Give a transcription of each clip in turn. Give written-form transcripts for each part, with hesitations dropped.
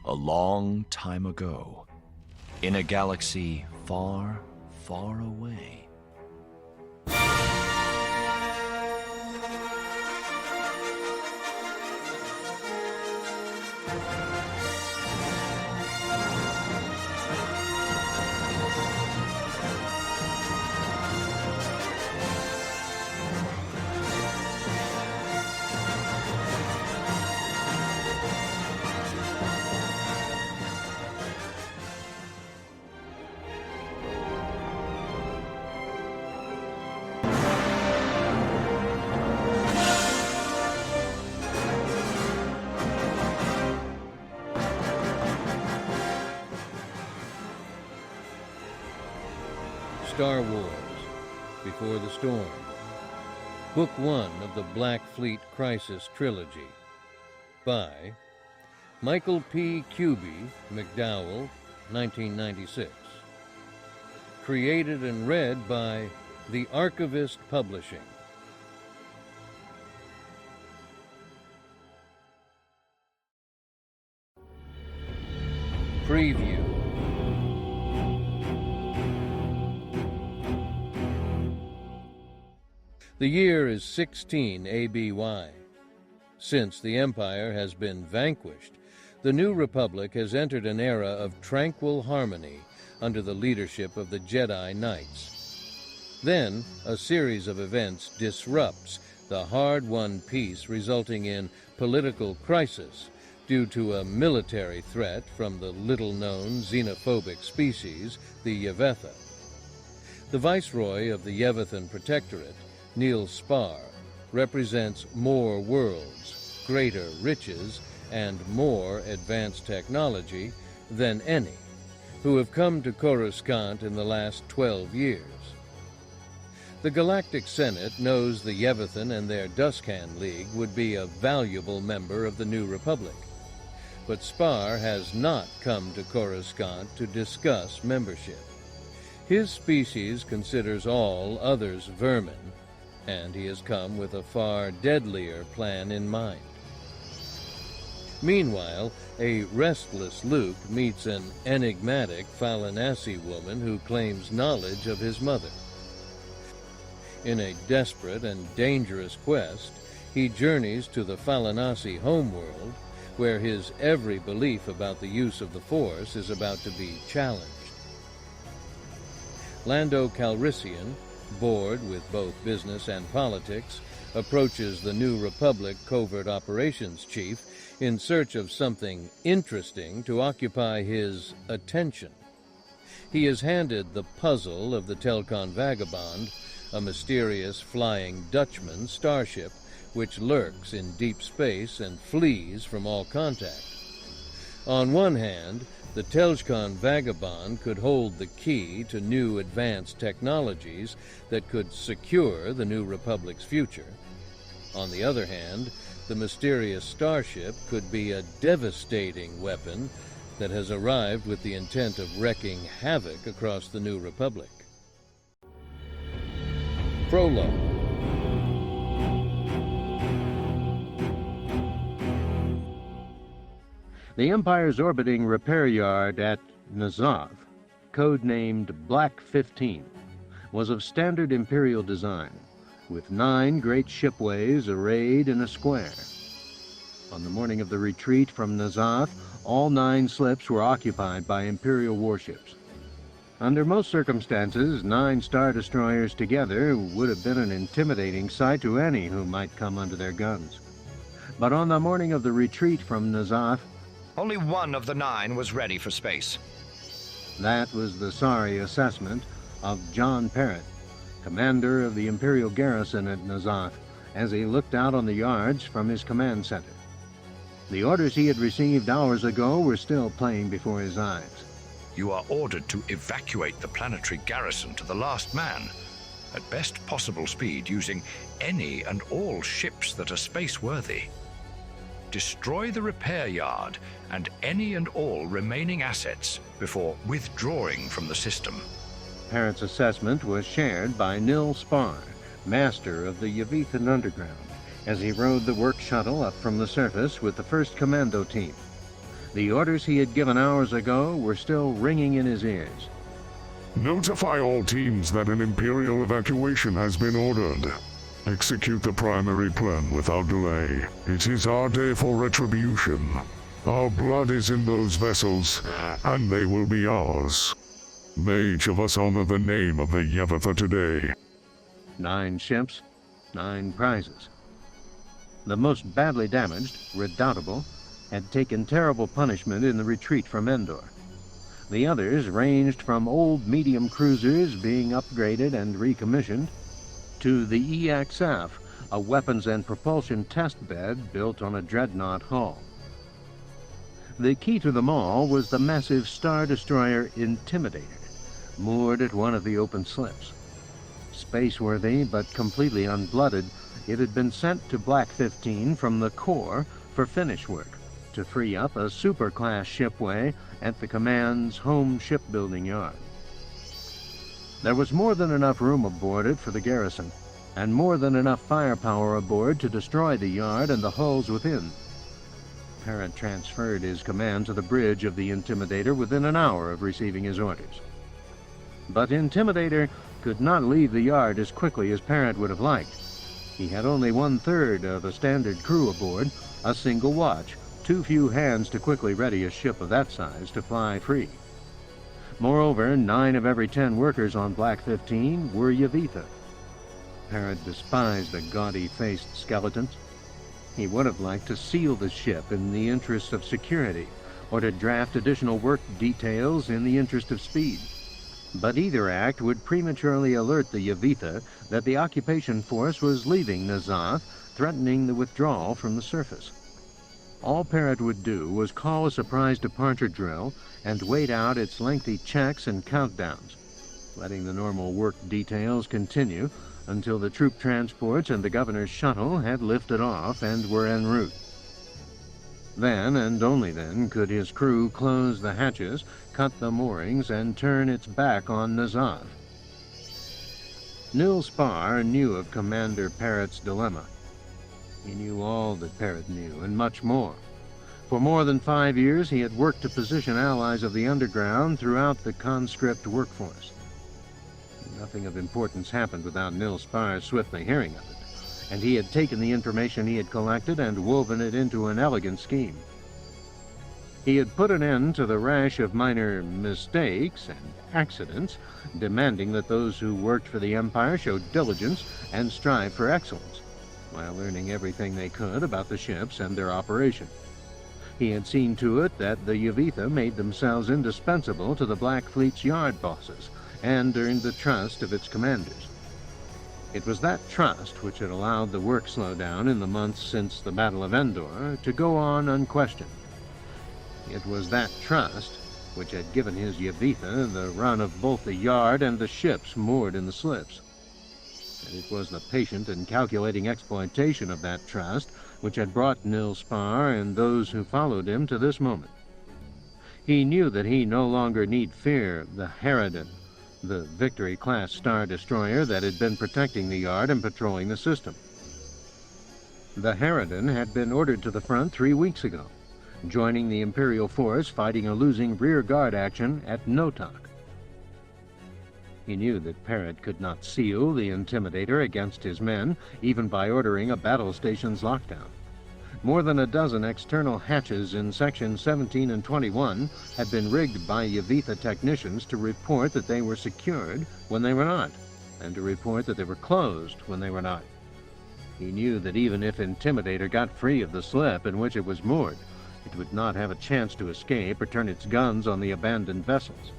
A long time ago, in a galaxy far, far away. Star Wars, Before the Storm, Book 1 of the Black Fleet Crisis Trilogy, by Michael P. Kube-McDowell, 1996. Created and read by the Archivist Publishing. Preview. The year is 16 ABY. Since the Empire has been vanquished, the New Republic has entered an era of tranquil harmony under the leadership of the Jedi Knights. Then, a series of events disrupts the hard-won peace, resulting in political crisis due to a military threat from the little-known xenophobic species, the Yevithan. The Viceroy of the Yevithan Protectorate, Neil Spar, represents more worlds, greater riches, and more advanced technology than any who have come to Coruscant in the last 12 years. The Galactic Senate knows the Yevithan and their Duscan League would be a valuable member of the New Republic, but Spar has not come to Coruscant to discuss membership. His species considers all others vermin, and he has come with a far deadlier plan in mind. Meanwhile, a restless Luke meets an enigmatic Falanasi woman who claims knowledge of his mother. In a desperate and dangerous quest, he journeys to the Falanasi homeworld, where his every belief about the use of the Force is about to be challenged. Lando Calrissian, bored with both business and politics, approaches the New Republic Covert Operations Chief in search of something interesting to occupy his attention. He is handed the puzzle of the Telcon Vagabond, a mysterious Flying Dutchman starship which lurks in deep space and flees from all contact. On one hand, the Telcon Vagabond could hold the key to new advanced technologies that could secure the New Republic's future. On the other hand, the mysterious starship could be a devastating weapon that has arrived with the intent of wreaking havoc across the New Republic. Prologue. The Empire's orbiting repair yard at N'Zoth, codenamed Black 15, was of standard Imperial design, with 9 great shipways arrayed in a square. On the morning of the retreat from N'Zoth, all 9 slips were occupied by Imperial warships. Under most circumstances, 9 Star Destroyers together would have been an intimidating sight to any who might come under their guns. But on the morning of the retreat from N'Zoth, only one of the 9 was ready for space. That was the sorry assessment of John Parrott, commander of the Imperial garrison at N'Zoth, as he looked out on the yards from his command center. The orders he had received hours ago were still playing before his eyes. You are ordered to evacuate the planetary garrison to the last man, at best possible speed, using any and all ships that are space-worthy. Destroy the repair yard and any and all remaining assets before withdrawing from the system. Parrott's assessment was shared by Nil Spar, master of the Yevithan Underground, as he rode the work shuttle up from the surface with the first commando team. The orders he had given hours ago were still ringing in his ears. Notify all teams that an Imperial evacuation has been ordered. Execute the primary plan without delay. It is our day for retribution. Our blood is in those vessels, and they will be ours. May each of us honor the name of the Yevithan today. 9 ships, 9 prizes. The most badly damaged, Redoubtable, had taken terrible punishment in the retreat from Endor. The others ranged from old medium cruisers being upgraded and recommissioned to the EXF, a weapons and propulsion test bed built on a dreadnought hull. The key to them all was the massive Star Destroyer Intimidator, moored at one of the open slips. Spaceworthy but completely unblooded, it had been sent to Black 15 from the Corps for finish work, to free up a super-class shipway at the command's home shipbuilding yard. There was more than enough room aboard it for the garrison, and more than enough firepower aboard to destroy the yard and the hulls within. Parrott transferred his command to the bridge of the Intimidator within an hour of receiving his orders. But Intimidator could not leave the yard as quickly as Parrott would have liked. He had only 1/3 of a standard crew aboard, a single watch, too few hands to quickly ready a ship of that size to fly free. Moreover, 9 of every 10 workers on Black 15 were Yevithan. Parrott despised the gaudy-faced skeletons. He would have liked to seal the ship in the interest of security, or to draft additional work details in the interest of speed. But either act would prematurely alert the Yevithan that the occupation force was leaving N'Zoth, threatening the withdrawal from the surface. All Parrott would do was call a surprise departure drill and wait out its lengthy checks and countdowns, letting the normal work details continue until the troop transports and the governor's shuttle had lifted off and were en route. Then, and only then, could his crew close the hatches, cut the moorings, and turn its back on N'Zoth. Nil Spar knew of Commander Parrott's dilemma. He knew all that Parrott knew, and much more. For more than 5 years, he had worked to position allies of the underground throughout the conscript workforce. Nothing of importance happened without Nil Spar swiftly hearing of it, and he had taken the information he had collected and woven it into an elegant scheme. He had put an end to the rash of minor mistakes and accidents, demanding that those who worked for the Empire show diligence and strive for excellence, while learning everything they could about the ships and their operation. He had seen to it that the Yevithan made themselves indispensable to the Black Fleet's yard bosses, and earned the trust of its commanders. It was that trust which had allowed the work slowdown in the months since the Battle of Endor to go on unquestioned. It was that trust which had given his Yevithan the run of both the yard and the ships moored in the slips. And it was the patient and calculating exploitation of that trust which had brought Nil Spar and those who followed him to this moment. He knew that he no longer need fear the Harridan, the Victory-class Star Destroyer that had been protecting the yard and patrolling the system. The Harridan had been ordered to the front 3 weeks ago, joining the Imperial force fighting a losing rear-guard action at Notok. He knew that Parrott could not seal the Intimidator against his men, even by ordering a battle station's lockdown. More than a dozen external hatches in Sections 17 and 21 had been rigged by Yevithan technicians to report that they were secured when they were not, and to report that they were closed when they were not. He knew that even if Intimidator got free of the slip in which it was moored, it would not have a chance to escape or turn its guns on the abandoned vessels.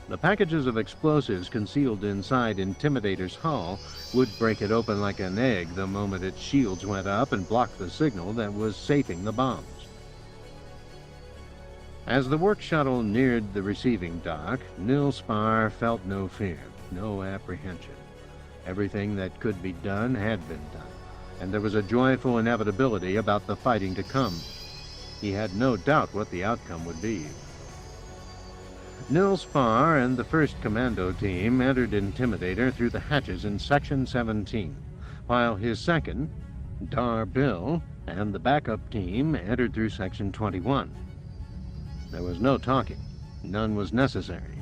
The packages of explosives concealed inside Intimidator's hull would break it open like an egg the moment its shields went up and blocked the signal that was safing the bombs. As the work shuttle neared the receiving dock, Nil Spar felt no fear, no apprehension. Everything that could be done had been done, and there was a joyful inevitability about the fighting to come. He had no doubt what the outcome would be. Nil Spar and the 1st Commando Team entered Intimidator through the hatches in Section 17, while his 2nd, Dar Bill, and the backup team entered through Section 21. There was no talking. None was necessary.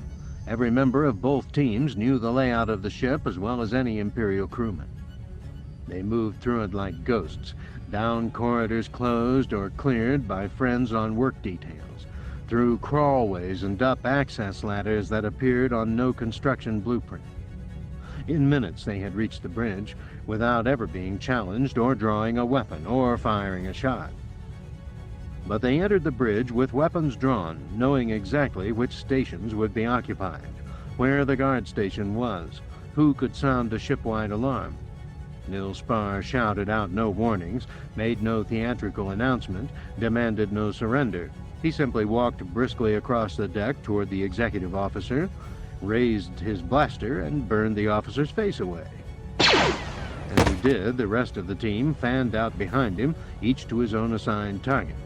Every member of both teams knew the layout of the ship as well as any Imperial crewman. They moved through it like ghosts, down corridors closed or cleared by friends on work details, through crawlways and up access ladders that appeared on no construction blueprint. In minutes they had reached the bridge without ever being challenged or drawing a weapon or firing a shot. But they entered the bridge with weapons drawn, knowing exactly which stations would be occupied, where the guard station was, who could sound a shipwide alarm. Nil Spar shouted out no warnings, made no theatrical announcement, demanded no surrender. He simply walked briskly across the deck toward the executive officer, raised his blaster, and burned the officer's face away. As he did, the rest of the team fanned out behind him, each to his own assigned target.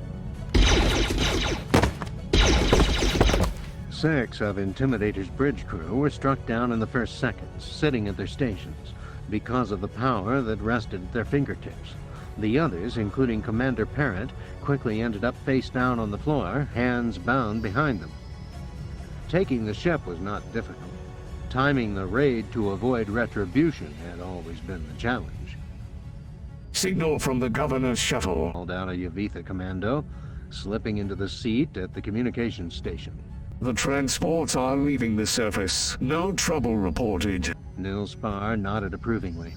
6 of Intimidator's bridge crew were struck down in the first seconds, sitting at their stations, because of the power that rested at their fingertips. The others, including Commander Parrott, quickly ended up face down on the floor, hands bound behind them. Taking the ship was not difficult. Timing the raid to avoid retribution had always been the challenge. Signal from the governor's shuttle. Called out a Yevithan commando, slipping into the seat at the communications station. The transports are leaving the surface. No trouble reported. Nil Spar nodded approvingly.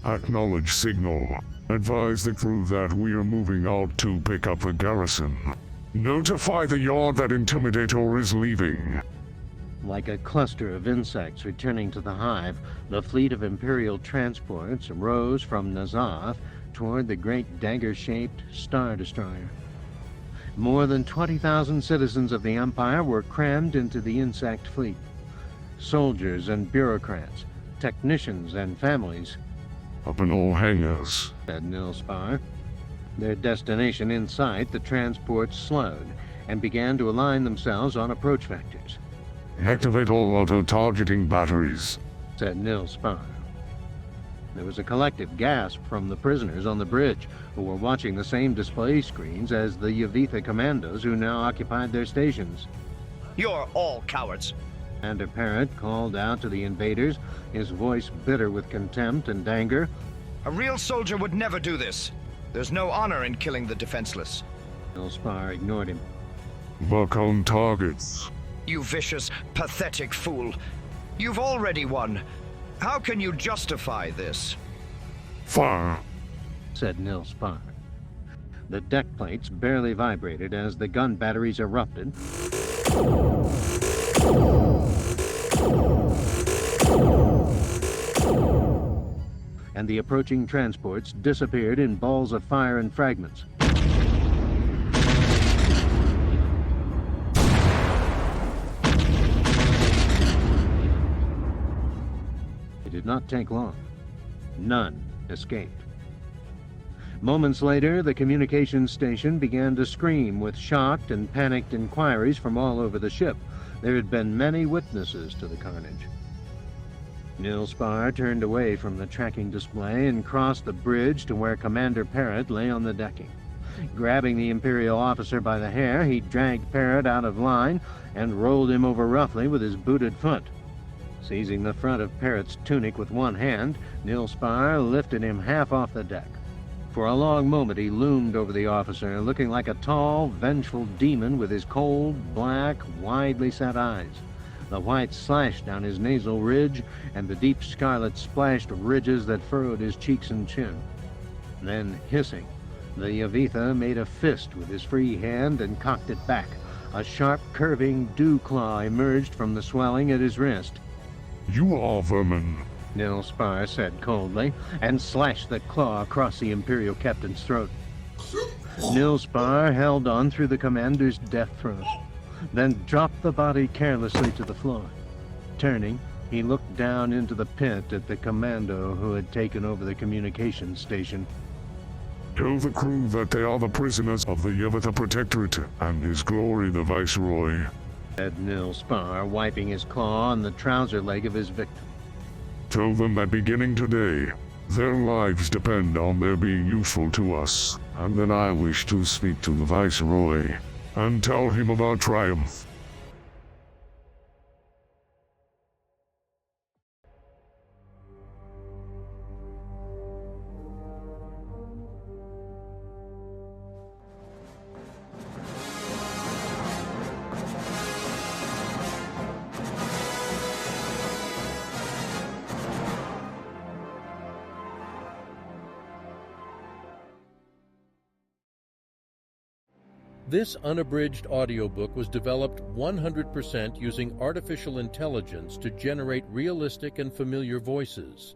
Acknowledge signal. Advise the crew that we are moving out to pick up the garrison. Notify the yard that Intimidator is leaving. Like a cluster of insects returning to the hive, the fleet of Imperial transports rose from Nazath toward the great dagger-shaped Star Destroyer. More than 20,000 citizens of the Empire were crammed into the insect fleet. Soldiers and bureaucrats, technicians and families, Up in all hangars. said Nil Spar. Their destination in sight, the transports slowed and began to align themselves on approach vectors, Activate all auto-targeting batteries. said Nil Spar. There was a collective gasp from the prisoners on the bridge, who were watching the same display screens as the Yevithan commandos who now occupied their stations. You're all cowards. Commander Parrott called out to the invaders, his voice bitter with contempt and anger. A real soldier would never do this. There's no honor in killing the defenseless. Nil Spar ignored him. Lock on targets. You vicious, pathetic fool. You've already won. How can you justify this? Fire. Said Nil Spar. The deck plates barely vibrated as the gun batteries erupted, and the approaching transports disappeared in balls of fire and fragments. It did not take long. None escaped. Moments later, the communications station began to scream with shocked and panicked inquiries from all over the ship. There had been many witnesses to the carnage. Nil Spar turned away from the tracking display and crossed the bridge to where Commander Parrott lay on the decking. Grabbing the Imperial officer by the hair, he dragged Parrott out of line and rolled him over roughly with his booted foot. Seizing the front of Parrott's tunic with one hand, Nil Spar lifted him half off the deck. For a long moment he loomed over the officer, looking like a tall, vengeful demon with his cold, black, widely set eyes. The white slashed down his nasal ridge, and the deep scarlet splashed ridges that furrowed his cheeks and chin. Then, hissing, the Yevithan made a fist with his free hand and cocked it back. A sharp, curving dew claw emerged from the swelling at his wrist. You are vermin. Nil Spar said coldly, and slashed the claw across the Imperial captain's throat. Nil Spar held on through the commander's death throat, then dropped the body carelessly to the floor. Turning, he looked down into the pit at the commando who had taken over the communications station. Tell the crew that they are the prisoners of the Yevithan Protectorate and His Glory the Viceroy, said Nil Spar, wiping his claw on the trouser leg of his victim. Tell them that beginning today, their lives depend on their being useful to us, and that I wish to speak to the Viceroy. and tell him of our triumph. This unabridged audiobook was developed 100% using artificial intelligence to generate realistic and familiar voices.